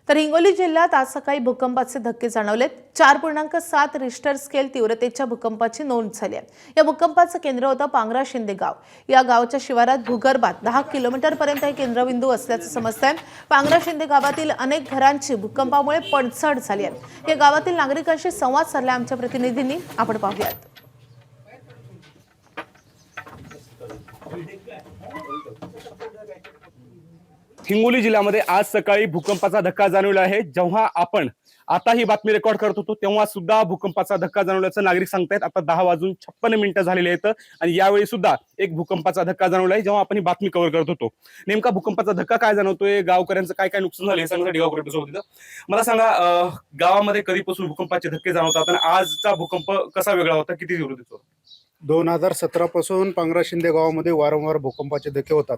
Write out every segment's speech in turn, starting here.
तर हिंगोली जिल्ह्यात आज सकाळी भूकंपाचे धक्के जाणवलेत। 4.7 रिश्टर स्केल तीव्रतेच्या भूकंपाची नोंद झाली आहे। या भूकंपाचं केंद्र होतं पांगरा शिंदे गाव। या गावाच्या शिवारात भूगर्भात 10 किलोमीटर पर्यंत हे केंद्रबिंदू असल्याचं समजतंय। पांगरा शिंदे गावातील अनेक घरांची भूकंपामुळे पडझड झाली आहे। या गावातील नागरिकांशी संवाद साधला आमच्या प्रतिनिधींनी, आपण पाहूयात। हिंगोली जिल्ह्यामध्ये आज सकाळी भूकंपाचा धक्का जाणवला आहे। जेव्हा आपण आता ही बातमी रेकॉर्ड करत होतो तेव्हा सुद्धा भूकंपाचा धक्का जाणवल्याचं नागरिक सांगतायत। आता 10:56 झालेले आहेत आणि यावेळी सुद्धा एक भूकंपाचा धक्का जाणवलाय। जेव्हा आपण ही बातमी कव्हर करत होतो नेमका भूकंपाचा धक्का काय जाणवतोय, गावकऱ्यांचं काय काय नुकसान झालं हे सांगण्यासाठी गावकऱ्यांच्या सोबत मला सांगा, गावामध्ये कधीपासून भूकंपाचे धक्के जाणवतात आणि आजचा भूकंप कसा वेगळा होता, किती तीव्रतेचा? 2017 पासून पांगरा शिंदे गावामध्ये वारंवार भूकंपाचे धक्के होतात।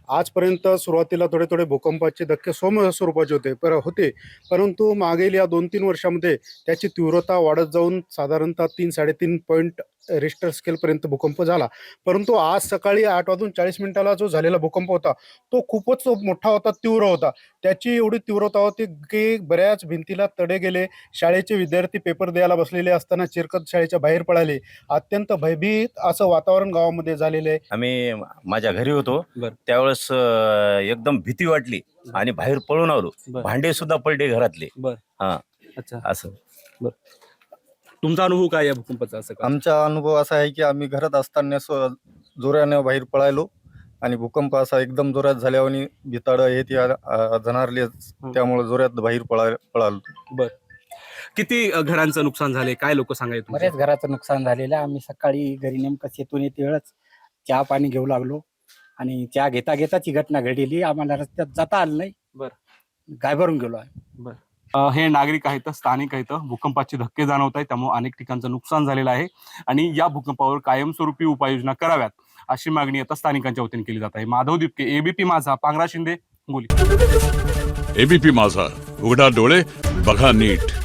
आजपर्यंत सुरुवातीला थोडे थोडे भूकंपाचे धक्के सौम्य स्वरूपाचे होते, परंतु मागील या 2-3 वर्षामध्ये त्याची तीव्रता वाढत जाऊन साधारणतः 3-3.5 पॉईंट रिश्टर स्केलपर्यंत भूकंप झाला। परंतु आज सकाळी 8:40 जो झालेला भूकंप होता तो खूपच मोठा होता, तीव्र होता। त्याची एवढी तीव्रता होती की बऱ्याच भिंतीला तडे गेले। शाळेचे विद्यार्थी पेपर द्यायला बसलेले असताना चिरकत शाळेच्या बाहेर पळाले। अत्यंत भयभीत असं वातावरण गावामध्ये झालेलं आहे। आम्ही माझ्या घरी होतो त्यावेळेस एकदम भीती वाटली आणि बाहेर पळून आलो। भांडे सुद्धा पडले घरातले। हा, अच्छा, असं तुमचा अनुभव काय या भूकंपाचा? असं आमचा अनुभव असा आहे की आम्ही घरात असताना जोराने बाहेर पळालो आणि भूकंप असा एकदम जोरात झाल्यावर भिताड हे ते जाणारले, त्यामुळे जोरात बाहेर पळालो। किती घरांचं नुकसान झाले, काय लोक सांगायचे? बरेच घराचं नुकसान झालेलं आहे। आम्ही सकाळी घरी नेमकं शेतून येते वेळच चहा पाणी घेऊ लागलो आणि चहा घेता घेताच ही घटना घडली। आम्हाला रस्त्यात जाता आलं नाही, घाबरून गेलो आहे। हे नागरिक आहेत, स्थानिक आहेत, भूकंपाचे धक्के जाणवत आहेत, त्यामुळे अनेक ठिकाणचं नुकसान झालेलं आहे आणि या भूकंपावर कायमस्वरूपी उपाययोजना कराव्यात अशी मागणी आता स्थानिकांच्या वतीने केली जात आहे। माधव दिपके, एबीपी माझा, पांगरा शिंदे, हिंगोली। एबीपी माझा, उघडा डोळे बघा नीट।